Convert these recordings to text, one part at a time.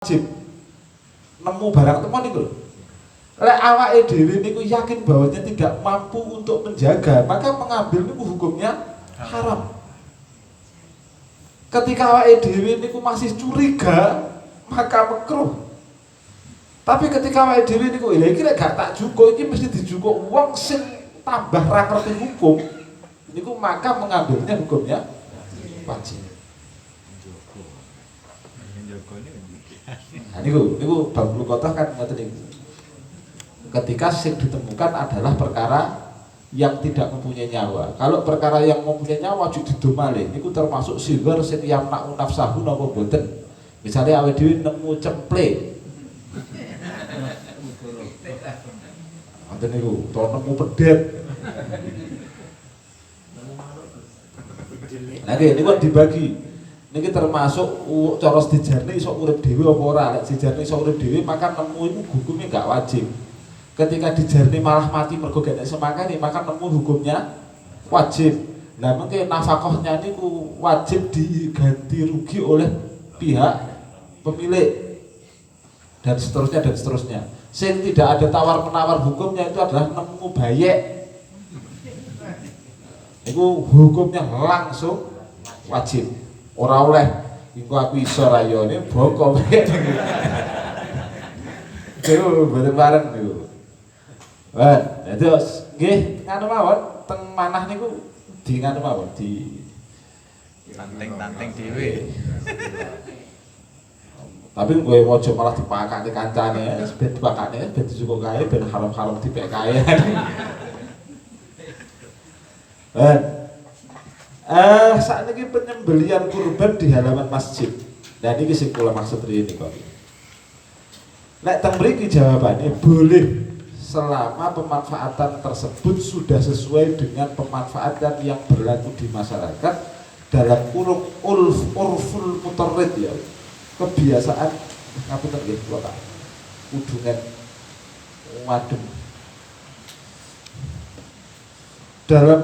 wajib nemu barang temuan itu. Lek awake dhewe niku yakin bahwanya tidak mampu untuk menjaga, maka mengambil niku hukumnya haram. Ketika awake dhewe niku masih curiga, maka makruh. Tapi ketika awake dhewe niku lha iki lek gak tak jukuk iki mesti dijukuk wong sing tambah ra ngerti hukum, niku maka mengambilnya hukumnya wajib. Nah, niku Bangkulu Kotoh kan ngoten niku. Ketika sing ditemukan adalah perkara yang tidak mempunyai nyawa. Kalau perkara yang mempunyai nyawa wajib didomale. Niku termasuk sigar sing yamna'u nafsahu napa boten. Misalnya awake dhewe nemu cemple. Ngoten niku, to nemu pedet. Nah, niku dibagi. Niki termasuk cara dijarne iso urip dhewe apa ora. Lek dijarne iso urip dhewe maka nemu iku hukumnya enggak wajib. Ketika dijarne malah mati mergo gak semakane maka nemu hukumnya wajib. Nah, mengke nafkahnya niku wajib diganti rugi oleh pihak pemilik dan seterusnya dan seterusnya. Sing tidak ada tawar-menawar hukumnya itu adalah nemu bayek. Iku hukumnya langsung wajib. Ora oleh iku aku iso ra yo ne bokok bayek niku. Iku boten bareng niku. Wah, terus nggih nganu mawon teng manah niku di nganu mawon di tanteng dhewe. Tapi gue mojo malah dipakake kancane, ben dipakake ben dijukuk kae ben haram-haram dipek kae. Saat ini penyembelihan kurban di halaman masjid. Dan ini sing kula maksud rene kok. Nek teng mriki jawabannya boleh selama pemanfaatan tersebut sudah sesuai dengan pemanfaatan yang berlaku di masyarakat dalam kurung urful mutarrid ya. Kebiasaan ngapunten nggih kula Pak. Udungan wadem. Dalam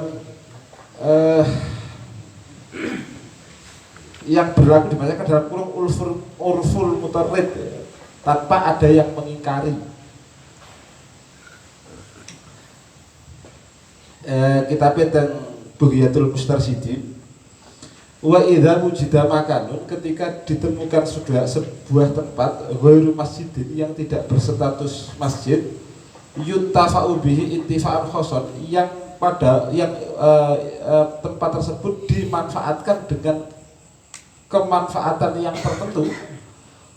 yang berlaku di masyarakat dalam kurung urful mutarrid ya, tanpa ada yang mengingkari. Kitabnya tentang Bughiyatul Mustarsyidin. Wa idza wujida makanun, ketika ditemukan sudah sebuah tempat ghairu masjidin yang tidak berstatus masjid, yuntafa'u bihi intifa'an khoson, yang tempat tersebut dimanfaatkan dengan kemanfaatan yang tertentu.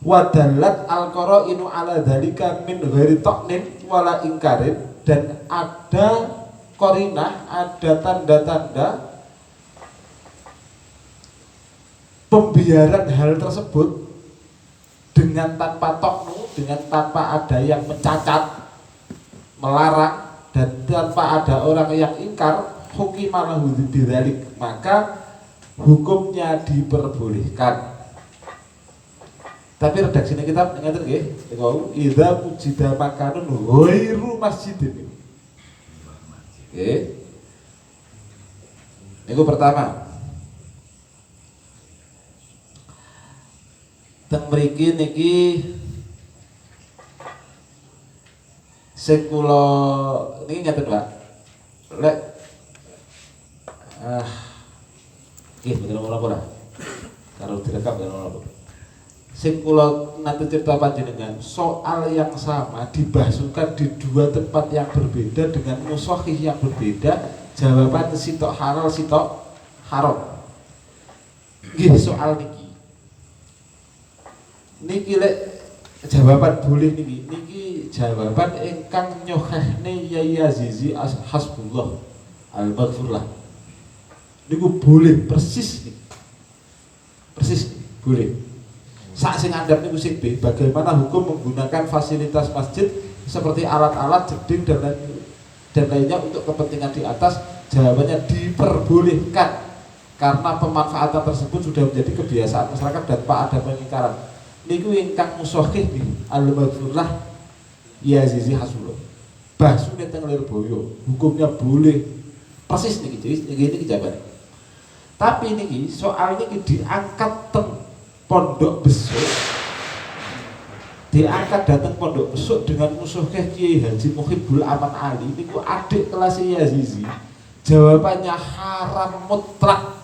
Wadallat al-qara'inu ala dzalika min ghairi ta'nin wala ingkarin, dan ada qarinah, ada tanda-tanda pembiaran hal tersebut dengan tanpa toknu, dengan tanpa ada yang mencacat, melarang, dan tanpa ada orang yang ingkar, hukimalahu bidzalik, maka hukumnya diperbolehkan. Tapi redaksinya kitab ngaten nggih, niku idza wujida makanun ghairu masjidin. Oke. Niku pertama. Teng mriki niki sing kula niki ngaten Pak. Lek nggih mboten napa-napa. Karo direkam ya napa. Sing kula nanti cerita panjenengan soal yang sama dibahsukan di dua tempat yang berbeda dengan musahih yang berbeda, jawaban sitok halal sitok haram. Nggih soal niki lek jawaban boleh niki jawaban ingkang nyokhehne Yai Azizi Hasbullah al-Maghfurlah. Niku boleh persis niki. Persis boleh. Sak sing andhap niku sing B, bagaimana hukum menggunakan fasilitas masjid seperti alat-alat jeding dan lainnya untuk kepentingan di atas, jawabannya diperbolehkan karena pemanfaatan tersebut sudah menjadi kebiasaan masyarakat tanpa ada pengingkaran. Niku ingkang musahih al-Maghfurlah ya Azizi Hasbullah. Bahsune teng Lirboyo, hukumnya boleh. Persis niki, jadi niki jawabannya. Tapi niki soal niki diangkat teng Pondok Besuk diangkat datang pondok besok dengan musuh Kiai Haji Muhibbul Aman Ali niku adik kelas Yazizi. Jawabannya haram mutlak.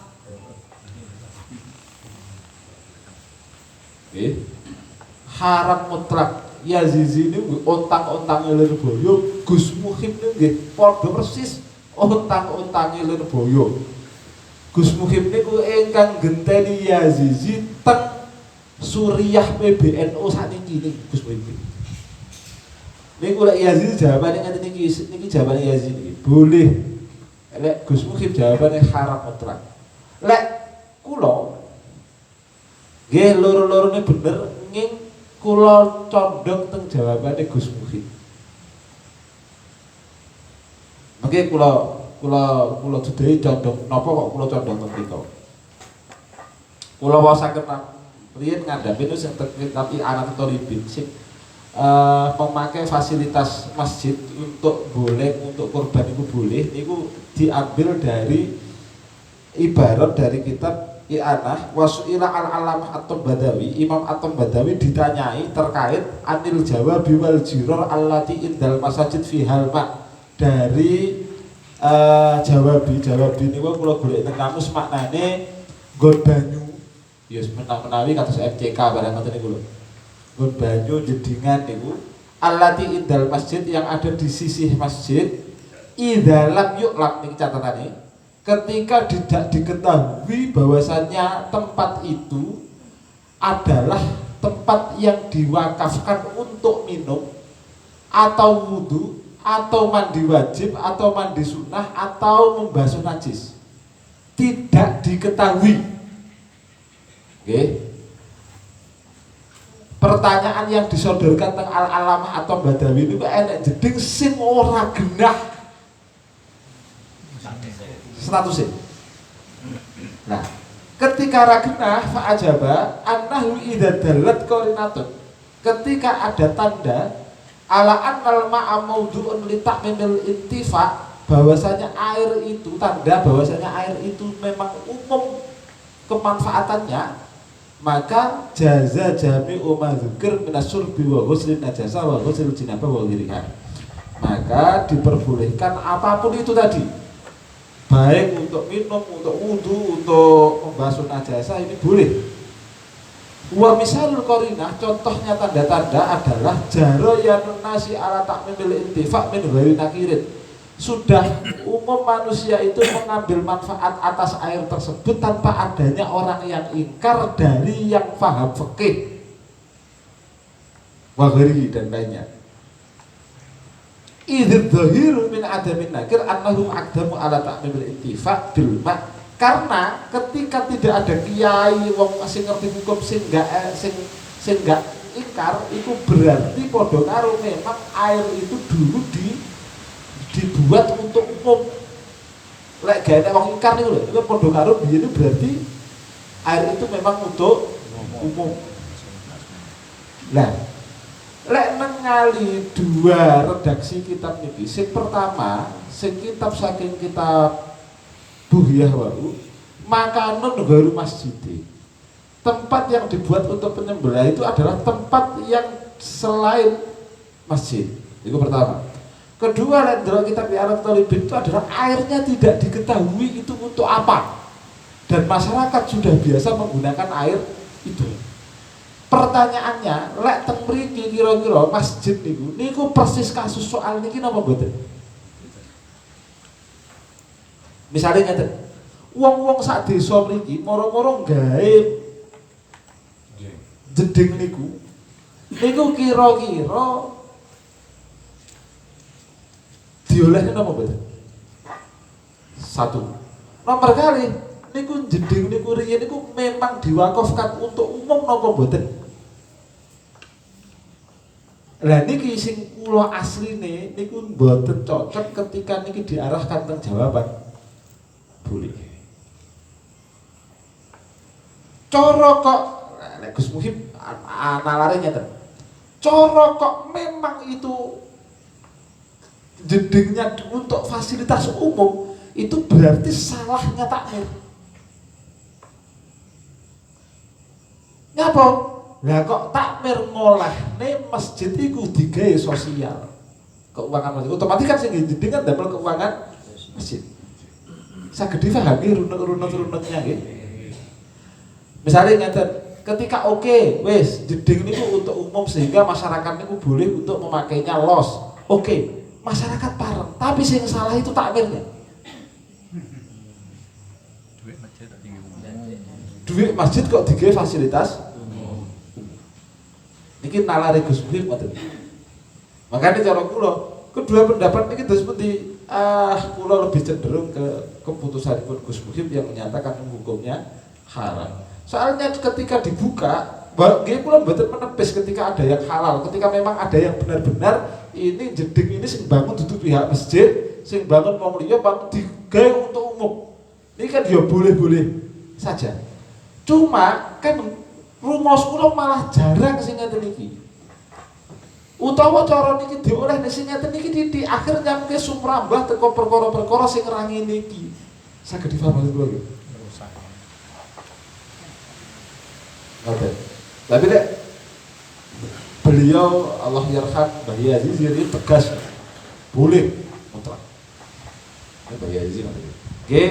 Haram mutlak. Yazizi ini ontang-ontang Lirboyo, Gus Muhib ini nggih padha persis ontang-ontang Lirboyo. Gus Muhib niku ingkang genteni Yazizi teng Suriah PBNU sakniki Gus Muhib. Niku lek Yazizi jawabane ngene niki jawabane Yazizi. Boleh. Lek Gus Muhib jawabane haram mutlak. Lek kula nggih loro-lorone bener nging kula condong teng jawabane Gus Muhib. Mengke kula dudahi condong napa kok kula condong teng mriku. Kula wasaken riyen ngandhapi nu sing tapi anak Toribin sing memakai fasilitas masjid untuk boleh untuk kurban itu boleh niku diambil dari ibarat dari kitab I'anah wasu'ila al-alamah At-Tambadawi. Imam At-Tambadawi ditanyai terkait anil jawabi wal jiror allati indal masajid fi halma dari jawabi ini kula golek teng kamus maknane nggon banyu ya menawi kados FCK barang ngoten niku lho. Nggon banyu jedingan niku allati indal masjid yang ada di sisi masjid idalam yu'lam niki catatane ketika tidak diketahui bahwasannya tempat itu adalah tempat yang diwakafkan untuk minum atau wudhu atau mandi wajib atau mandi sunnah atau membasuh najis tidak diketahui. Oke. Pertanyaan yang disodorkan tentang al-alamah atau badawi itu enak jeding sing ora genah statusnya. Nah, ketika ragenah fa'ajaba annahu idza dalat qarinatun. Ketika ada tanda ala annal ma'a mawdu'un li ta'mimil intifa, bahwasanya air itu tanda bahwasanya air itu memang umum kemanfaatannya, maka jaza jami'u ma dzukir minasurbi wa ghuslin najasa wa ghuslil jinabah wa ghiriha. Maka diperbolehkan apapun itu tadi, baik untuk minum, untuk wudhu, untuk membasuh najasa, ini boleh. Wa misalul qarinah, contohnya tanda-tanda adalah jarayanun nasi ala ta'mimil intifa' min ghairi nakirin. Sudah umum manusia itu mengambil manfaat atas air tersebut tanpa adanya orang yang ingkar dari yang paham fikih wa ghairi dan lainnya. Idzul dhahiru min adamin nakir annahum aqdamu ala ta'mimil intifa' bil ma'. Karena ketika tidak ada kiai wong sing ngerti hukum sing enggak ingkar, itu berarti padha karo memang air itu dulu dibuat untuk umum. Lek gak ada wong ingkar niku lho, itu padha karo biyen berarti air itu memang untuk umum. Lah lek mengali dua redaksi kitab niki, sing pertama sing kitab saking kitab Bughiyah wau makanun gharu masjid. Tempat yang dibuat untuk penyembelihan itu adalah tempat yang selain masjid. Itu pertama. Kedua, lek ndelok kitab I'anah Talibin itu adalah airnya tidak diketahui itu untuk apa. Dan masyarakat sudah biasa menggunakan air itu. Pertanyaannya, lek teng mriki kira-kira masjid niku persis kasus soal niki napa mboten? Misalnya ngeten. Wong-wong sak desa mriki moro-moro gawe jeding niku kira-kira diolehne napa mboten? Satu. Nomor kali niku jeding niku riyen niku memang diwakafkan untuk umum napa mboten? Lah niki sing kula asline niku mboten cocok ketika niki diarahkan teng jawaban. Boleh. Cara kok nek Gus Muhib analare nyeten. Cara kok memang itu jedingnya untuk fasilitas umum, itu berarti salahnya takmir. Ngapa? Lah kok takmir ngolehne masjid iku digawe sosial. Keuangan masjid. Otomatis kan sing jeding kan damel keuangan masjid. Saged difahami runut-runutnya nggih. Misalnya ngeten, ketika wis jeding niku untuk umum sehingga masyarakat niku boleh untuk memakainya los. Masyarakat pareng, tapi sing salah itu takmirnya. Duit masjid kok digawe fasilitas niki nalare Gus Muhim ngoten. Makanya cara kula kedua pendapat niki terus pundi kula lebih cenderung ke keputusanipun Gus Muhim yang menyatakan hukumnya haram. Soalnya ketika dibuka, nggih kula mboten menepis ketika ada yang halal, ketika memang ada yang benar-benar ini jeding ini sing bangun dudu pihak masjid, sing bangun wong liya bangun digawe untuk umum. Ini kan ya boleh-boleh saja. Cuma kan rumus kula malah jarang sing ngeten iki. Utawa cara niki dioleh sing ngeten iki di akhir nyampe sumrambah teko perkara-perkara sing rangi niki. Saged difahami kula nggih. Ngoten. Tapi nek beliau Allah yarham Mbah Yazi ini tegas boleh mutlak. Ini Mbah Yazi ngoten. Nggih,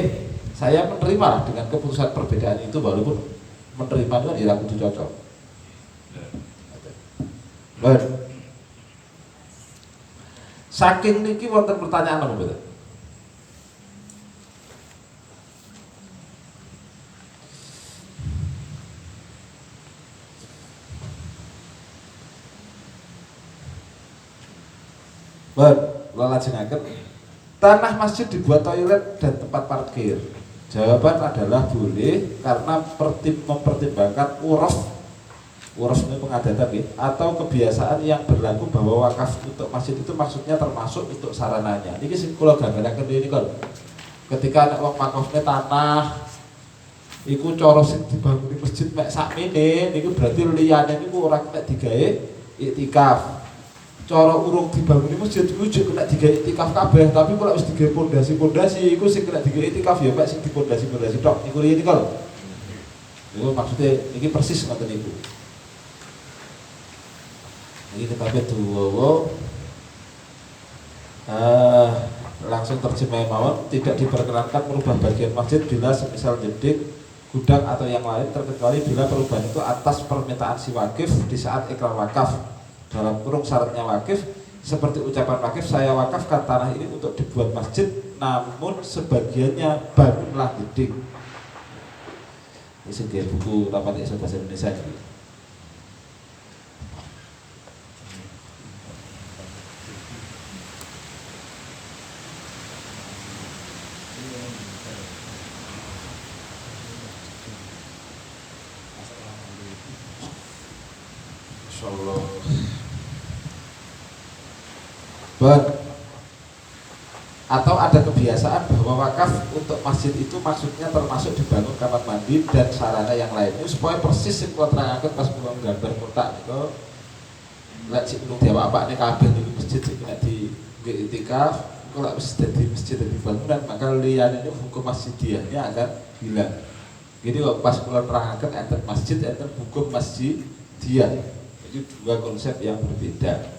saya menerima lah dengan keputusan perbedaan itu walaupun menerima itu kan ya kudu cocok. Baik. Saking niki wonten pertanyaan apa betul? Baik, lalajengaken tanah masjid dibuat toilet dan tempat parkir. Jawaban adalah boleh karena mempertimbangkan uruf ini pengadatan atau kebiasaan yang berlaku bahwa wakaf untuk masjid itu maksudnya termasuk untuk sarananya. Ini sing kula gambaraken ini kan. Ketika nek wong wakafne tanah iku cara sing dibangun masjid mek sakmene niku berarti liyane niku ora kena digawe iktikaf. Cara urung dibangun masjid iku kena digawe iktikaf kabeh, tapi kok wis digawe pondasi-pondasi iku sing kena digawe iktikaf ya mek sing dipondasi-pondasi tok. Niku riyen niku lho. Niku maksudnya iki persis ngoten niku. Ini tetapi duwowo langsung terjemah mawon tidak diperkenankan merubah bagian masjid bila semisal jeding, gudang atau yang lain terkecuali bila perubahan itu atas permintaan si wakif di saat ikrar wakaf dalam kurung syaratnya wakif seperti ucapan wakif saya wakafkan tanah ini untuk dibuat masjid namun sebagiannya bangunlah jeding. Ini sebagai buku rapat Islam bahasa Indonesia ini. Atau ada kebiasaan bahwa wakaf untuk masjid itu maksudnya termasuk dibangun kamar mandi dan sarana yang lainnya supaya persis sing kula terangaken pas kula gambar kotak niku lek sing nang diawak nek kabeh niku masjid sing nek di iktikaf kok wis dadi masjid dadi bangunan maka liyane niku hukum masjidiyahnya akan hilang. Jadi kok pas kula terangaken enten masjid enten hukum masjidiyah. Itu dua konsep yang berbeda.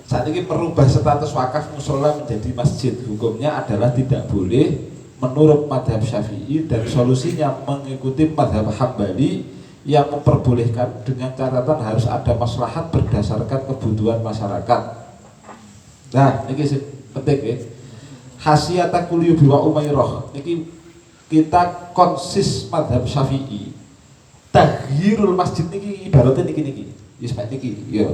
Saat ini merubah status wakaf musola menjadi masjid, hukumnya adalah tidak boleh menurut madhab Syafi'i dan solusinya mengikuti madhab Hambali yang memperbolehkan dengan catatan harus ada maslahat berdasarkan kebutuhan masyarakat. Nah, ini penting ya. Khasiyata kuliyu biwa umairah. Ini kita konsis madhab Syafi'i. Taghyirul masjid ini ibaratnya niki. Yusma niki, ya.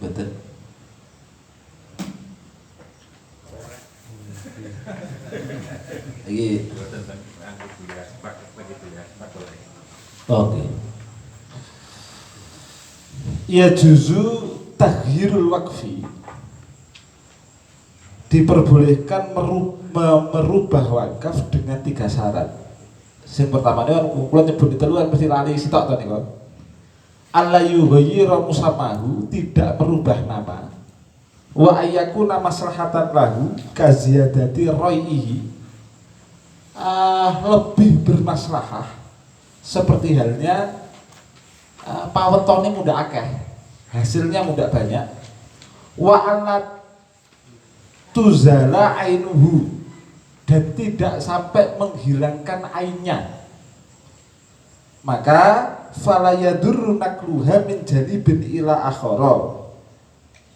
Betul. Lagi. Oke. Ya juzu taghyirul wakfi. Diperbolehkan merubah wakaf dengan 3 syarat. Yang pertama ini kan kula nyebut di teluan mesti lali sitok to niku. Allah yughayyiru musamahu, tidak merubah nama. wa ayyakuna maslahatan lahu kaziyadati roihi, lebih bermaslahah seperti halnya pawetone muda akeh, hasilnya muda banyak, wa alat tuzala ainuhu, dan tidak sampai menghilangkan ainnya, maka fala yadurru nakluha min jalibin ila akhara.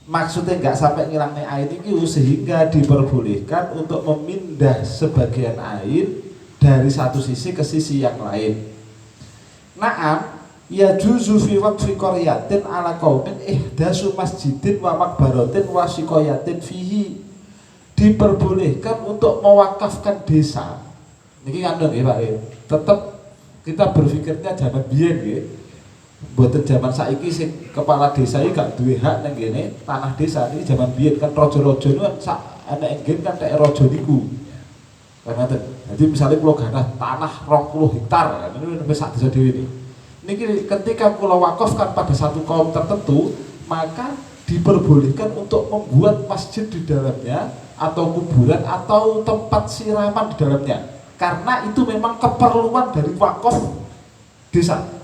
Maksudnya nggak sampai ngilangnya air itu, sehingga diperbolehkan untuk memindah sebagian air dari satu sisi ke sisi yang lain. Naam ya juzu fi waqfi qaryatin ala qaumin ihdasu masjidin wa makbaratin wa siqayatin fihi. Diperbolehkan untuk mewakafkan desa. Niki kandung ya Pak. Tetap kita berpikirnya zaman biyen nggih. Mboten zaman saiki sing kepala desa iki gak duwe hak nang kene tanah desa. Iki zaman biyen kan raja-raja niku kan sak enek nggih kan tek raja niku. Ngoten. Jadi misalnya kula gadah tanah 20 hektar, niku wis sak desa dhewe niki. Niki ketika kula wakafkan pada satu kaum tertentu, maka diperbolehkan untuk membuat masjid di dalamnya atau kuburan atau tempat siraman di dalamnya. Karena itu memang keperluan dari wakaf desa.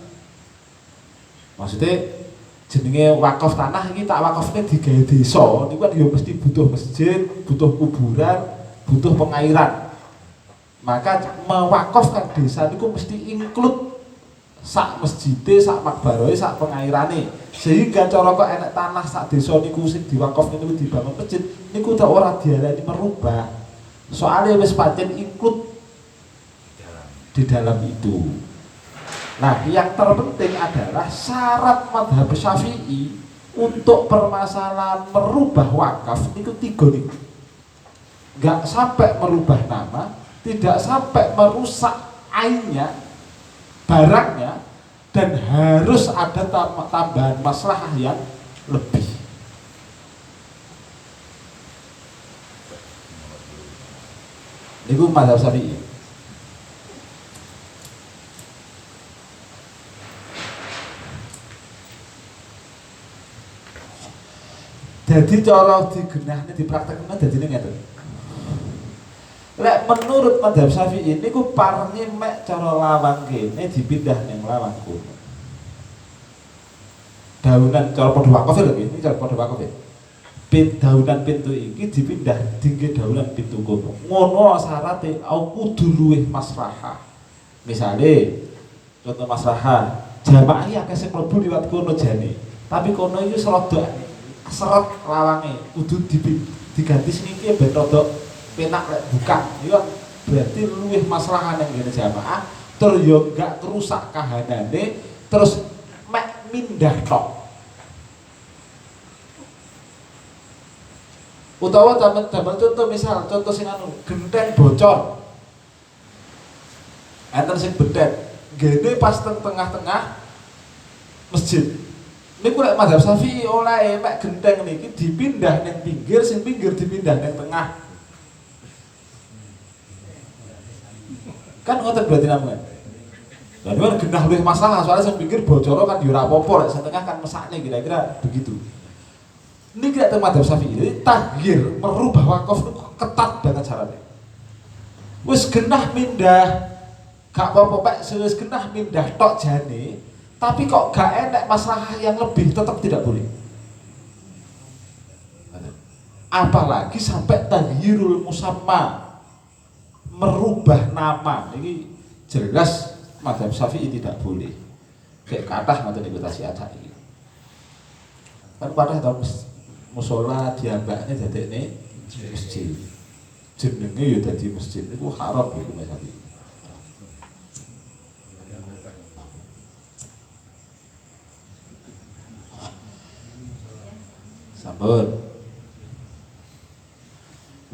Maksudnya jenenge wakaf tanah ini tak wakafnya digawe desa, ini kan ya mesti butuh masjid, butuh kuburan, butuh pengairan. Maka mewakafkan desa itu mesti include sak masjide, sak makbaroe, sak pengairane. Sehingga cara kok enek tanah sak desa niku sing diwakafne niku dibangun masjid, niku tak ora diarani merubah. Soalnya wis pancen include di dalam itu. Nah, yang terpenting adalah syarat mazhab Syafi'i untuk permasalahan merubah wakaf itu 3 nih. Nggak sampai merubah nama, tidak sampai merusak ainnya, barangnya, dan harus ada tambahan maslahah yang lebih. Itu mazhab Syafi'i. Jadi cara digenahne dipraktekne dadine ngeten. Lek menurut mazhab Syafi'i niku parne mek cara lawang kene dipindah ning lawang kono. Daunan cara padha wakaf lho iki, cara padha wakaf ya. Daunan pintu iki dipindah dingge daunan pintu kono. Ngono syarate au kudu luwih maslahah. Misale contoh maslahah, jamaah iki akeh sing mlebu liwat kono jane. Tapi kono iki serodok seret lawange kudu diganti sniki ben rada penak lek buka. Iya berarti luwih maslahan ning ngene jamaah, terus yo gak kerusak kahanane, terus mek mindah tok. Utawa damel contoh misal contoh sing anu genteng bocor. Enten sing bedet, gene pas tengah-tengah masjid. Niku lek mazhab Syafi'i oleh mek genteng niki dipindah ning pinggir, sing pinggir dipindah ning tengah. Kan ngoten berarti namanya. Lah niku genah luwih masalah soalnya sing pinggir bocor kan yo ora apa-apa, lek sing tengah kan mesakne kira-kira begitu. Niki lek mazhab Syafi'i jadi taghir merubah wakaf niku ketat banget syaratnya. Wis genah mindah gak apa-apa Pak, wis genah mindah tok jane. Tapi kok gak enak masalah yang lebih, tetap tidak boleh. Apalagi sampai taghyirul musamma, merubah nama. Ini jelas mazhab Syafi'i tidak boleh. Kayak kathah ngoten niku tasih-tasih. Kan kathah ta musala diambakne dadekne masjid. Jenenge ya dadi masjid niku haram iku mazhab. Sampun.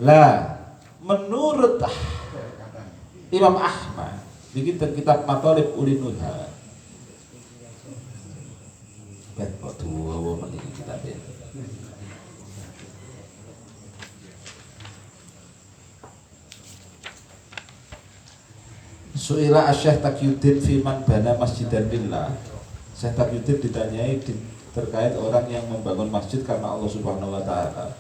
Lah, menurut Imam Ahmad, di kitab Mathalib Ulinuha. Ben waktu wae meniki kitab ya. Su'ila Asy-Syaikh Taqiyuddin fi man bana masjidan lillah. Syekh Taqiyuddin ditanyai terkait orang yang membangun masjid karena Allah Subhanahu wa taala.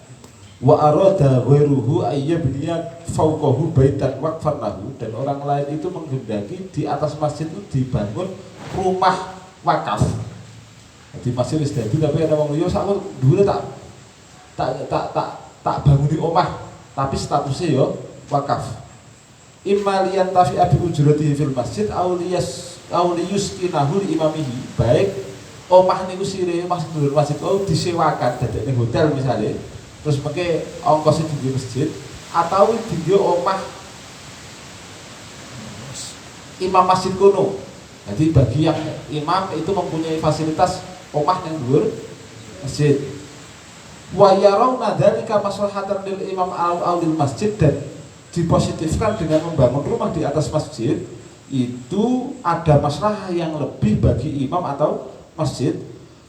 wa arada ghairuhu ayyabniya fawqahu baitan waqfan lahu, dan orang lain itu menghendaki di atas masjid itu dibangun rumah wakaf. Di masjid wis dadi tapi ada wong liya sak dhuwure tak banguni omah tapi statusnya yo wakaf. Imma liyan tafi'a bi ujratihi fil masjid aw liyuskinahu li imamihi, baik omah niku sire masjid disewakan dadekne hotel misalnya, terus pakai ongkos di masjid, atau di omah imam masjid kuno. Jadi bagi yang imam itu mempunyai fasilitas omah yang dhuwur masjid. Wa yarawna dzalika maslahatan lil imam aw lil masjid, dan dipositifkan dengan membangun rumah di atas masjid itu ada masalah yang lebih bagi imam atau masjid.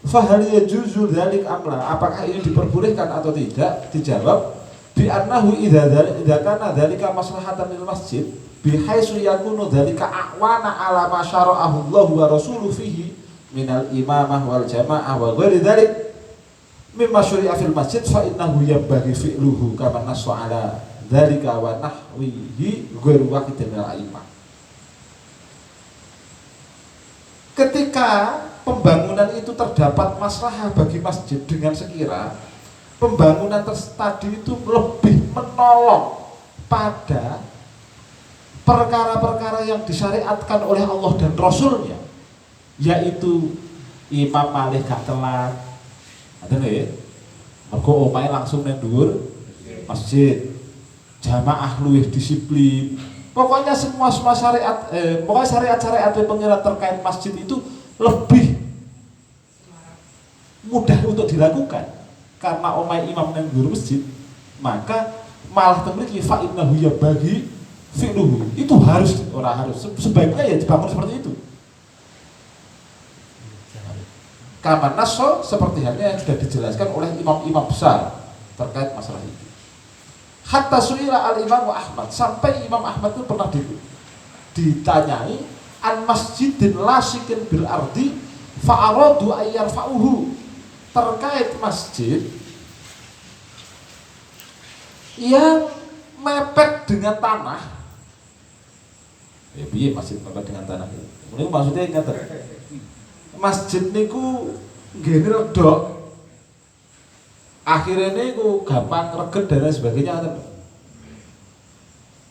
Fahal yajuzu dzalik amla, apakah ini diperbolehkan atau tidak? Dijawab bi annahu idza kana dzalika maslahatan lil masjid bihaitsu yakunu dzalika a'wana ala ma syara'ahu Allah wa rasuluhu fihi minal imamah wal jamaah wa ghairi dzalik mimma syuri'a fil masjid fa innahu yambaghi fi'luhu kama nassa ala dzalika wa nahwihi ghairu wahidin minal a'immah. Ketika pembangunan itu terdapat maslahah bagi masjid dengan sekira pembangunan tadi itu lebih menolong pada perkara-perkara yang disyariatkan oleh Allah dan Rasulnya, yaitu imam malih gak telat, ada nggak ya? Mergo omahe langsung nang dhuwur masjid, jamaah luwih disiplin. Pokoknya semua syariat, pokoknya syariat-syariat pengiran terkait masjid itu lebih mudah untuk dilakukan karena omai imam nang dhuwur masjid, maka malah temriki fa innahu ya bagi fi'luhu, itu harus, orang harus, sebaiknya ya dibangun seperti itu. Kama nasso, seperti halnya yang sudah dijelaskan oleh imam-imam besar terkait masalah itu. Hatta su'ila al-imam Ahmad, sampai Imam Ahmad itu pernah ditanyai an masjidin lasikin bil ardi fa'aradu ayyarfa'uhu, terkait masjid yang mepet dengan tanah. Ya piye masjid mepet dengan tanah itu? Ini maksudnya ingat masjid niku nggene redok. Akhirnya niku gampang reget dan lain sebagainya.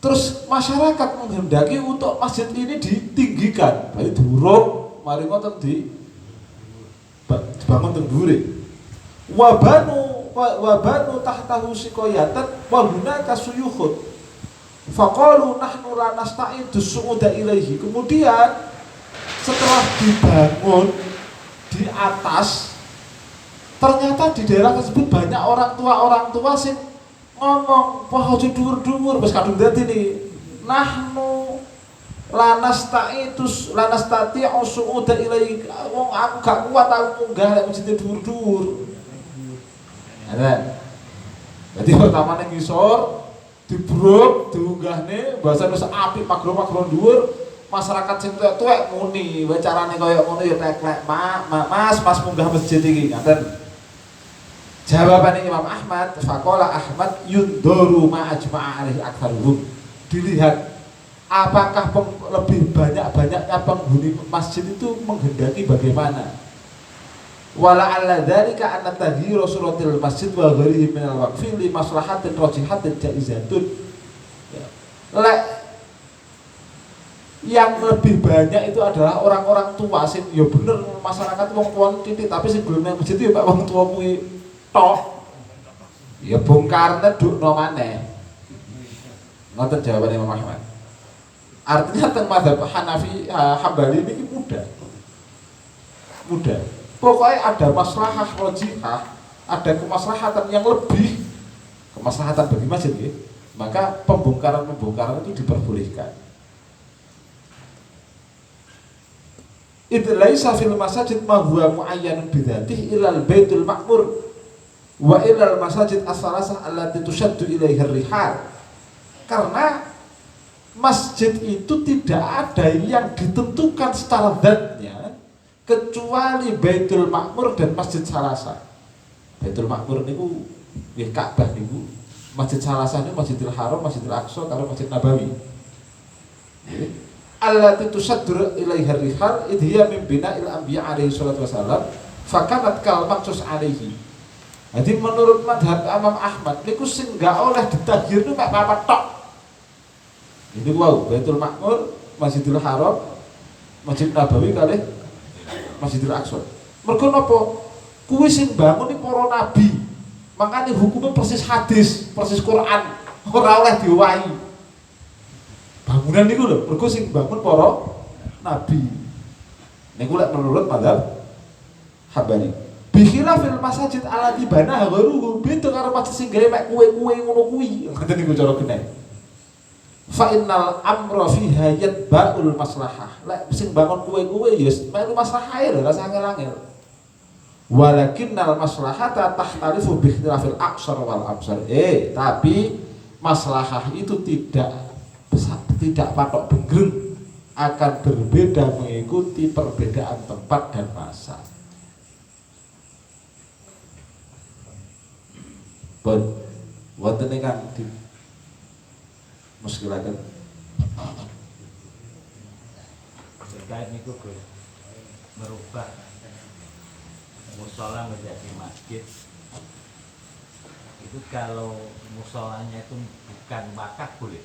Terus masyarakat menghendaki untuk masjid ini ditinggikan, baik durung mari ngoten dibangun teng dhuwure. Wabanu tahtahu siqayatan wa hunaka suyukhun. Faqalu nahnu la nasta'idu su'uda ilaihi. Kemudian setelah dibangun di atas, ternyata di daerah tersebut banyak orang tua sing ngomong, wah aja dhuwur-dhuwur wis kadung dadi nih. Nahnu la nasta'du su'uda ilaihi. Wong aku gak kuat aku munggah lek masjid dhuwur-dhuwur. Ada. Jadi pertama ning ngisor dibruk diunggahne bahasa wis apik magro-magro dhuwur, masyarakat sing tuwek muni wae carane kaya ngono ya teklek mas munggah masjid iki ngaten. Jawabane Imam Ahmad, faqala Ahmad yundoru ma ajma'a alaihi aktsaruhum. Dilihat apakah lebih banyaknya penghuni masjid itu menghendaki bagaimana. Wala alla dzalika anna taghyira suratil masjid wa ghairihi minal waqfi li maslahatin rajihatin jaizatun. Lek yang lebih banyak itu adalah orang-orang tua sing ya bener masyarakat wong tua titik, tapi sing gelem nang masjid ya wong tua kuwi tok. Ya bongkar nedukno maneh. Ngoten jawabane Imam Ahmad. Artinya teng mazhab Hanafi Hambali ini mudah. Pokoknya ada maslahah rajihah, ada kemaslahatan yang lebih, kemaslahatan bagi masjid ya, maka pembongkaran itu diperbolehkan. Idh laisa fil masajid ma huwa muayyanun bidzatihi ilal baitul ma'mur wa ilal masajid as-salasah allati tushaddu ilaiha rihal. Karena masjid itu tidak ada yang ditentukan secara zatnya kecuali Baitul Ma'mur dan Masjid Salasa. Baitul Ma'mur niku nggih Ka'bah niku masjid salasane Masjidil Haram, Masjidil Aqsa karo Masjid Nabawi. Nggih. Allati tusaddur ilaiha rihal idhiya min bina'il anbiya alaihi salatu wasalam fakanat kal maqsus alaihi. Jadi menurut madhab Imam Ahmad niku sing gak oleh ditagir niku mek papat tok. Ini wow, Baitul Ma'mur, Masjidil Haram, Masjid Nabawi kalih Masjidil Aqsa. Mergo napa? Kuwi sing bangun iki para nabi. Makane hukumnya persis hadis, persis Quran, ora oleh diwahi. Bangunan niku lho, mergo sing bangun para nabi. Niku lek menurut mazhab Hambali. Bikhilafil masajid alati bana ghairuhu, beda karo masjid sing gawe mek kuwe-kuwe ngono kuwi. Ngoten niku cara genah. Fa innal amra fiha yatba'ul maslahah. Lek sing bangun kuwe-kuwe ya melu maslahah lho, ora angel-angel. Walakinnal maslahata tahtalifu bi ikhtilafil aqsar wal absar. Tapi maslahah itu tidak patok bengreng, akan berbeda mengikuti perbedaan tempat dan masa. Pun wonten ingkang di muskilaken terkait niku Gus, merubah musola menjadi masjid. Itu kalau musolanya itu bukan wakaf boleh?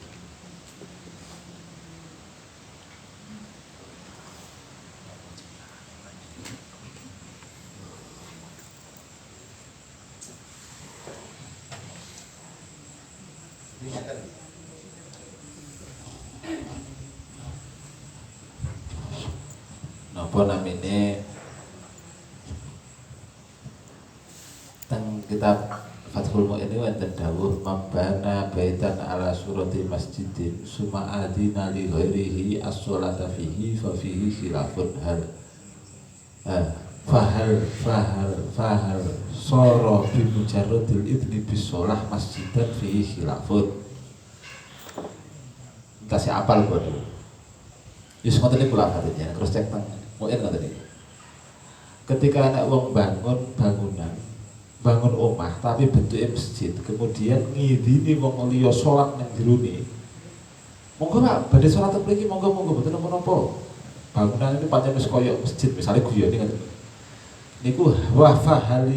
Napa namine teng kitab Fathul Mu'in ini wonten dawuh mabana baitan ala surati masjidin summa adina li ghairihi as-sholata fihi fa fihi khilafun fahal soro bi mujarradil idni bis sholah masjidan fihi khilafun. Kasih apal bodoh. Yus ngoten niku kula fatihnya terus cek teng Mu'in ngoten niku. Ketika anak wong bangun omah tapi bentuknya masjid, kemudian ngidini wong liya salat nang jerone. Monggo Pak, badhe salat teng mriki monggo mboten napa-napa. Bangunan ini pancen wis kaya masjid, misale guyone ngoten. Niku wa fahal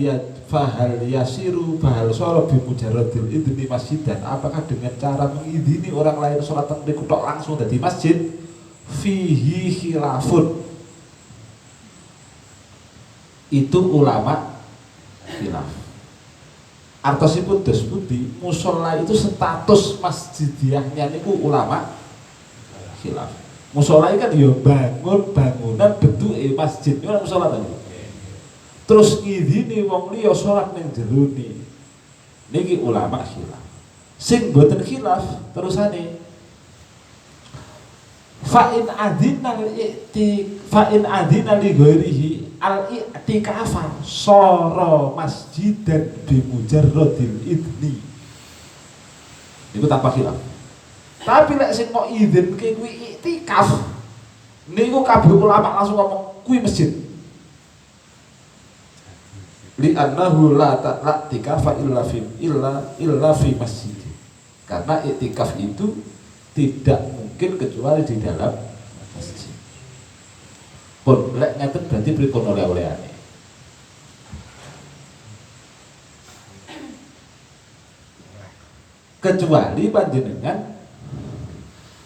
yasiru bahal sara bi mujarradil idni masjidan. Apakah dengan cara mengidini orang lain salat teng mriku tok langsung dadi masjid? Fihi khilafun. Itu ulama khilaf. Artosipun dos pundi mushola itu status masjidiyahnya niku ulama khilaf. Mushola kan ya bangunan bentuke masjid ora mushola tadi. Terus ngidini wong liya salat ning jerone. Niki ulama khilaf. Sing boten khilaf terusane fa in adina li ghairihi al-i'tikafan sara masjidan bi mujarradil idni. Niku tanpa khilaf. Tapi lek sing mau izinke kuwi i'tikaf niku kabeh ulama langsung ngomong kuwi masjid. Li annahu la ta'tikafa illa fi masjid. Karena i'tikaf itu tidak mungkin kecuali di dalam masjid. Pun lek ngeten berarti pripun oleh-olehane. Kecuali panjenengan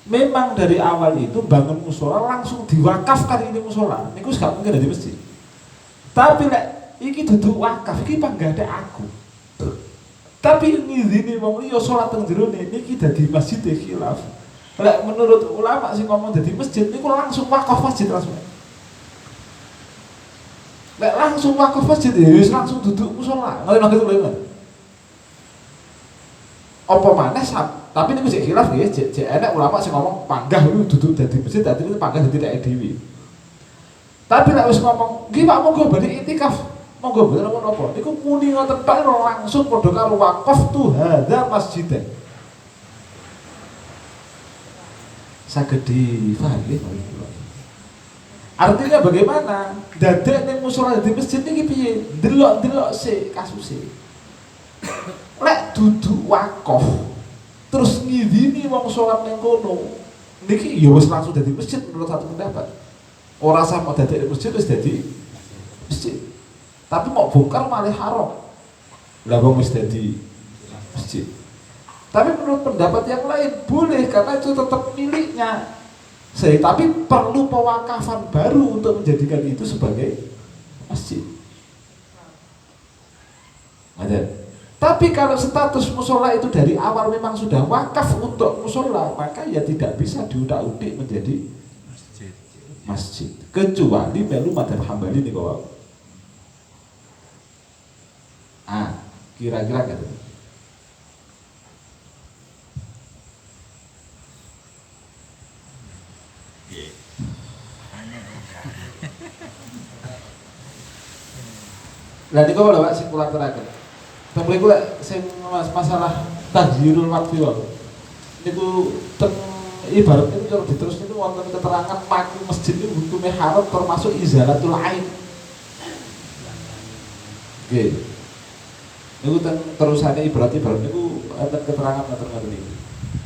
memang dari awal itu bangun musola langsung diwakafkan ini musola, niku gak mungkin dadi masjid. Tapi lek iki dudu wakaf, iki panggade aku. Tapi ngizini wong liya salat teng jerone niki dadi masjid khilaf. Lek menurut ulama sing ngomong dadi masjid niku langsung wakaf masjid langsung. Lek langsung wakaf masjid ya wis langsung duduk musala. Ngoten gitu lho. Apa maneh tapi niku sik khilaf nggih, jek enek ulama sing ngomong panggah niku duduk dadi masjid, dadi niku panggah dadi nek dhewe. Tapi lek wis ngomong, nggih Pak monggo badhe iktikaf. Monggo mboten napa-napa. Niku muni ngoten tok langsung padha karo wakaf tu hadza masjidan. Saged difahami nggih. Artinya bagaimana? Dadek ning musala di masjid niki piye? Delok-delok sik kasuse. Lek duduk wakaf terus ngidini wong sholat ning kono niki ya wis langsung dadi masjid menurut satu pendapat. Ora sama dadi masjid wis dadi masjid. Tapi mau bongkar malah haram. Lah wong wis dadi masjid. Tapi menurut pendapat yang lain boleh karena itu tetap miliknya. Tapi perlu pewakafan baru untuk menjadikan itu sebagai masjid. Ada. Tapi kalau status musola itu dari awal memang sudah wakaf untuk musola, maka ya tidak bisa diudak-udik menjadi masjid. Kecuali melu madzhab Hambali nih kau. Kira-kira gitu. Lah niku lho Pak sing kula aturaken. Tembe kula sing masalah tahzirul waktu wae. Niku ibarat itu kalau diterus itu wonten keterangan maki masjid itu hukumnya haram termasuk izalatul ain. Nggih. Niku terusane ibarat niku ada keterangan ngoten niku.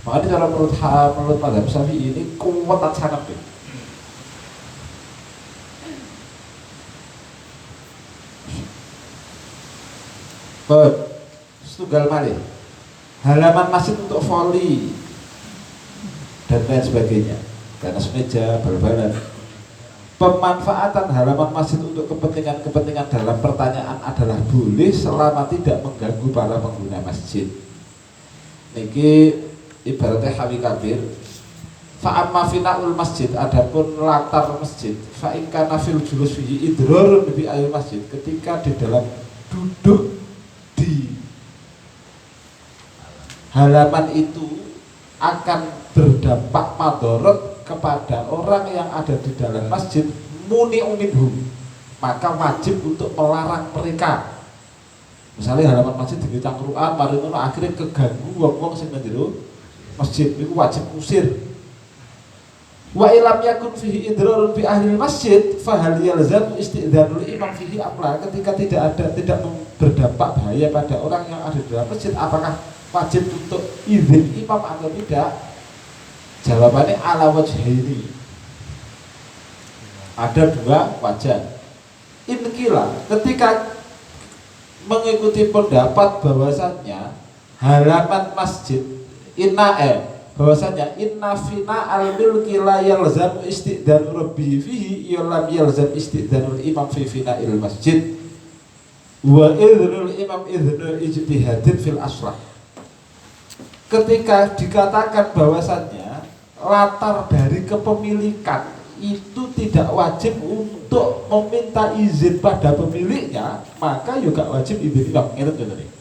Makanya cara menurut mazhab Syafi'i ini kuat sangat deh. Setunggal malih halaman masjid untuk voli dan lain sebagainya, tenis meja, bal-balan. Pemanfaatan halaman masjid untuk kepentingan dalam pertanyaan adalah boleh selama tidak mengganggu para pengguna masjid. Niki ibaratnya hawi kabir. Fa'amma finaul masjid, adapun latar masjid, fa'inka nafil julus fihi idror bi ayil masjid, ketika di dalam duduk di halaman itu akan berdampak madorot kepada orang yang ada di dalam masjid, muni minhum, maka wajib untuk melarang mereka. Misalnya halaman masjid digitang Quran, mari ngono akhirnya keganggu wong-wong sing nang jero masjid, itu wajib usir. Wa ilam yakun fihi idrarun bi ahli masjid fa hal yalzam istidzanul imam fihi amla, ketika tidak berdampak bahaya pada orang yang ada di dalam masjid, apakah wajib untuk izin imam atau tidak? Jawabannya ala wajhaini, ada dua wajah. Inkila, ketika mengikuti pendapat bahwasannya halaman masjid bahwasannya inna fina al-milki la yalzam istidzanu rabbi fihi lam yalzam istidzanul imam fi fina'il masjid wa idznul imam idznul ijtihadin fil aslah. Ketika dikatakan bahwasannya latar dari kepemilikan itu tidak wajib untuk meminta izin pada pemiliknya, maka juga wajib izin imam. Ngerti